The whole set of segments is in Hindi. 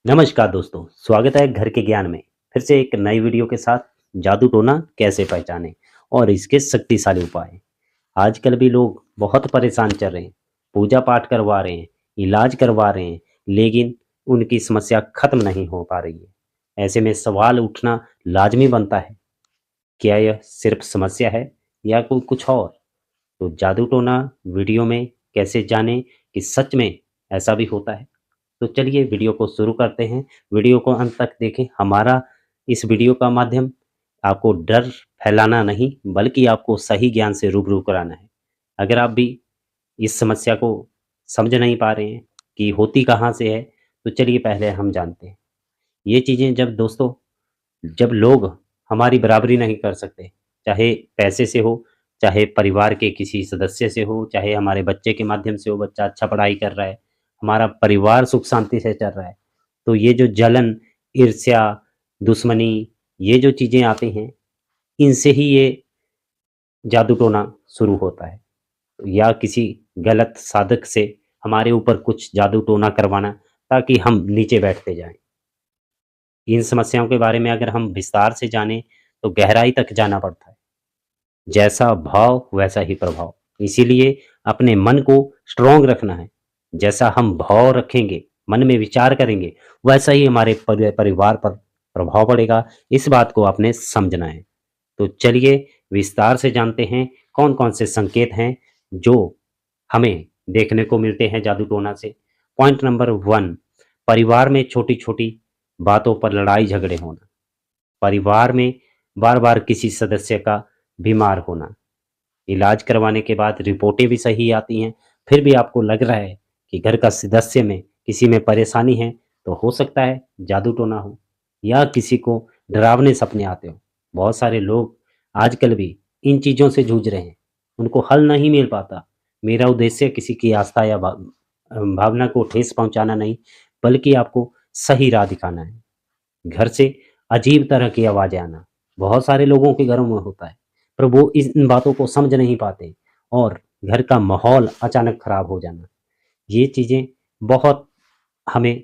नमस्कार दोस्तों, स्वागत है घर के ज्ञान में। फिर से एक नई वीडियो के साथ जादू टोना कैसे पहचानें और इसके शक्तिशाली उपाय। आजकल भी लोग बहुत परेशान चल रहे हैं, पूजा पाठ करवा रहे हैं, इलाज करवा रहे हैं, लेकिन उनकी समस्या खत्म नहीं हो पा रही है। ऐसे में सवाल उठना लाजमी बनता है, क्या यह सिर्फ समस्या है या कोई कुछ और? तो जादू टोना वीडियो में कैसे जानें कि सच में ऐसा भी होता है? तो चलिए वीडियो को शुरू करते हैं। वीडियो को अंत तक देखें। हमारा इस वीडियो का माध्यम आपको डर फैलाना नहीं, बल्कि आपको सही ज्ञान से रूबरू कराना है। अगर आप भी इस समस्या को समझ नहीं पा रहे हैं कि होती कहाँ से है, तो चलिए पहले हम जानते हैं। ये चीज़ें जब लोग हमारी बराबरी नहीं कर सकते, चाहे पैसे से हो, चाहे परिवार के किसी सदस्य से हो, चाहे हमारे बच्चे के माध्यम से हो, बच्चा अच्छा पढ़ाई कर रहा है, हमारा परिवार सुख शांति से चल रहा है, तो ये जो जलन, ईर्ष्या, दुश्मनी, ये जो चीज़ें आती हैं, इनसे ही ये जादू टोना शुरू होता है। या किसी गलत साधक से हमारे ऊपर कुछ जादू टोना करवाना, ताकि हम नीचे बैठते जाएं। इन समस्याओं के बारे में अगर हम विस्तार से जानें, तो गहराई तक जाना पड़ता है। जैसा भाव वैसा ही प्रभाव। इसीलिए अपने मन को स्ट्रॉन्ग रखना है। जैसा हम भाव रखेंगे, मन में विचार करेंगे, वैसा ही हमारे परिवार पर प्रभाव पड़ेगा। इस बात को आपने समझना है। तो चलिए विस्तार से जानते हैं कौन-कौन से संकेत हैं जो हमें देखने को मिलते हैं जादू टोना से। पॉइंट नंबर 1, परिवार में छोटी-छोटी बातों पर लड़ाई झगड़े होना। परिवार में बार-बार किसी सदस्य का बीमार होना। इलाज करवाने के बाद रिपोर्टें भी सही आती हैं, फिर भी आपको लग रहा है कि घर का सदस्य में किसी में परेशानी है, तो हो सकता है जादू टोना हो या किसी को डरावने सपने आते हों। बहुत सारे लोग आजकल भी इन चीज़ों से जूझ रहे हैं, उनको हल नहीं मिल पाता। मेरा उद्देश्य किसी की आस्था या भावना को ठेस पहुँचाना नहीं, बल्कि आपको सही राह दिखाना है। घर से अजीब तरह की आवाज़ें आना, बहुत सारे लोगों के घरों में होता है, पर वो इन बातों को समझ नहीं पाते और घर का माहौल अचानक खराब हो जाना। ये चीज़ें बहुत हमें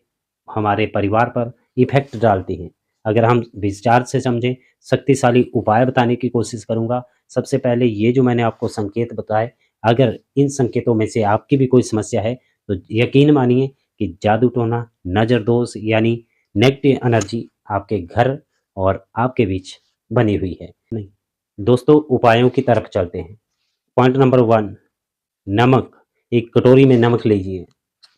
हमारे परिवार पर इफ़ेक्ट डालती हैं। अगर हम विस्तार से समझें, शक्तिशाली उपाय बताने की कोशिश करूँगा। सबसे पहले ये जो मैंने आपको संकेत बताए, अगर इन संकेतों में से आपकी भी कोई समस्या है, तो यकीन मानिए कि जादू टोना, नज़र दोष यानी नेगेटिव एनर्जी आपके घर और आपके बीच बनी हुई है। नहीं, दोस्तों उपायों की तरफ चलते हैं। पॉइंट नंबर 1, नमक। एक कटोरी में नमक लीजिए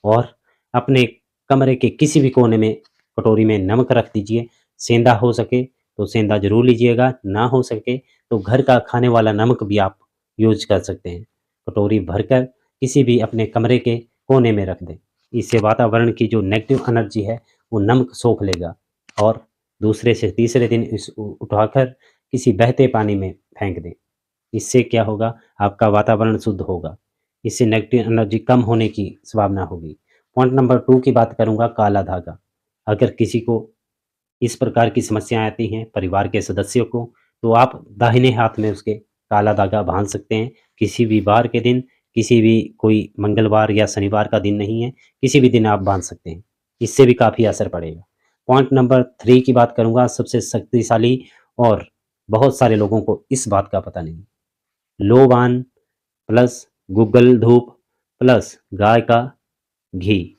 और अपने कमरे के किसी भी कोने में कटोरी में नमक रख दीजिए। सेंधा हो सके तो सेंधा ज़रूर लीजिएगा, ना हो सके तो घर का खाने वाला नमक भी आप यूज़ कर सकते हैं। कटोरी भरकर किसी भी अपने कमरे के कोने में रख दें। इससे वातावरण की जो नेगेटिव एनर्जी है, वो नमक सोख लेगा और दूसरे से तीसरे दिन इस उठाकर किसी बहते पानी में फेंक दें। इससे क्या होगा, आपका वातावरण शुद्ध होगा। इससे नेगेटिव एनर्जी कम होने की संभावना होगी। पॉइंट नंबर 2 की बात करूँगा, काला धागा। अगर किसी को इस प्रकार की समस्याएँ आती हैं परिवार के सदस्यों को, तो आप दाहिने हाथ में उसके काला धागा बाँध सकते हैं। किसी भी वार के दिन, किसी भी कोई मंगलवार या शनिवार का दिन नहीं है, किसी भी दिन आप बाँध सकते हैं। इससे भी काफ़ी असर पड़ेगा। पॉइंट नंबर 3 की बात करूँगा, सबसे शक्तिशाली और बहुत सारे लोगों को इस बात का पता नहीं। लोबान प्लस गूगल धूप प्लस गाय का घी,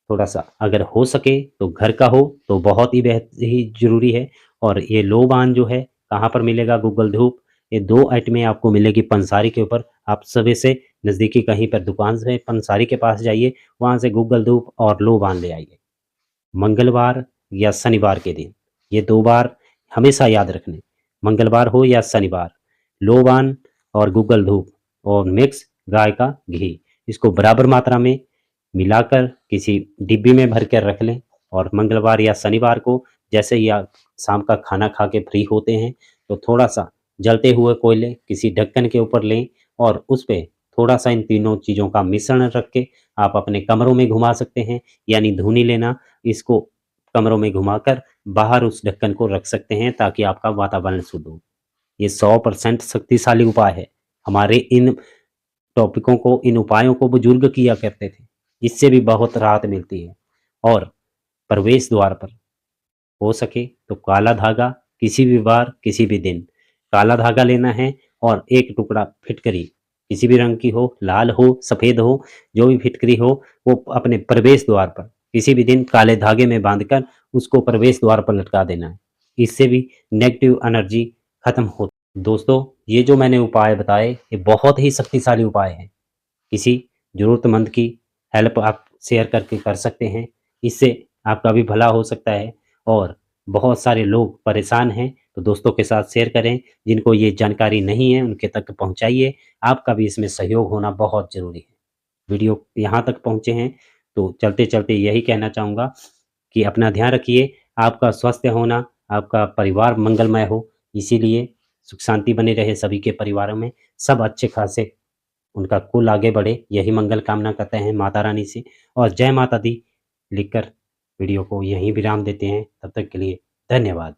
थोड़ा-सा अगर हो सके तो घर का हो तो बहुत ही ही ज़रूरी है। और ये लोबान जो है कहाँ पर मिलेगा, गूगल धूप, ये 2 आइटमें आपको मिलेगी पंसारी के ऊपर। आप सुबह से नज़दीकी कहीं पर दुकान से पंसारी के पास जाइए, वहाँ से गूगल धूप और लोबान ले आइए। मंगलवार या शनिवार के दिन, ये 2 बार हमेशा याद रखने, मंगलवार हो या शनिवार, लोबान और गूगल धूप और मिक्स गाय का घी, इसको बराबर मात्रा में मिलाकर किसी डिब्बी में भर कर रख लें। और मंगलवार या शनिवार को जैसे ही आप शाम का खाना खा के फ्री होते हैं, तो थोड़ा-सा जलते हुए कोयले किसी ढक्कन के ऊपर लें और उस पे थोड़ा-सा इन तीनों चीज़ों का मिश्रण रख के आप अपने कमरों में घुमा सकते हैं। यानी धूनी लेना, इसको कमरों में घुमाकर बाहर उस ढक्कन को रख सकते हैं, ताकि आपका वातावरण शुद्ध हो। ये 100% शक्तिशाली उपाय है। हमारे इन टॉपिकों को, इन उपायों को बुजुर्ग किया करते थे। इससे भी बहुत राहत मिलती है। और प्रवेश द्वार पर, हो सके तो काला धागा किसी भी बार किसी भी दिन काला धागा लेना है और एक टुकड़ा फिटकरी किसी भी रंग की हो, लाल हो, सफेद हो, जो भी फिटकरी हो वो अपने प्रवेश द्वार पर किसी भी दिन काले धागे में बांधकर उसको प्रवेश द्वार पर लटका देना है। इससे भी नेगेटिव एनर्जी खत्म हो। दोस्तों, ये जो मैंने उपाय बताए ये बहुत ही शक्तिशाली उपाय हैं। किसी ज़रूरतमंद की हेल्प आप शेयर करके कर सकते हैं। इससे आपका भी भला हो सकता है और बहुत सारे लोग परेशान हैं, तो दोस्तों के साथ शेयर करें। जिनको ये जानकारी नहीं है, उनके तक पहुँचाइए। आपका भी इसमें सहयोग होना बहुत ज़रूरी है। वीडियो यहाँ तक पहुँचे हैं, तो चलते-चलते यही कहना चाहूँगा कि अपना ध्यान रखिए। आपका स्वस्थ होना, आपका परिवार मंगलमय हो, इसीलिए सुख शांति बनी रहे सभी के परिवारों में, सब अच्छे खासे उनका कुल आगे बढ़े, यही मंगल कामना करते हैं माता रानी से और जय माता दी लिखकर वीडियो को यहीं विराम देते हैं। तब तक के लिए धन्यवाद।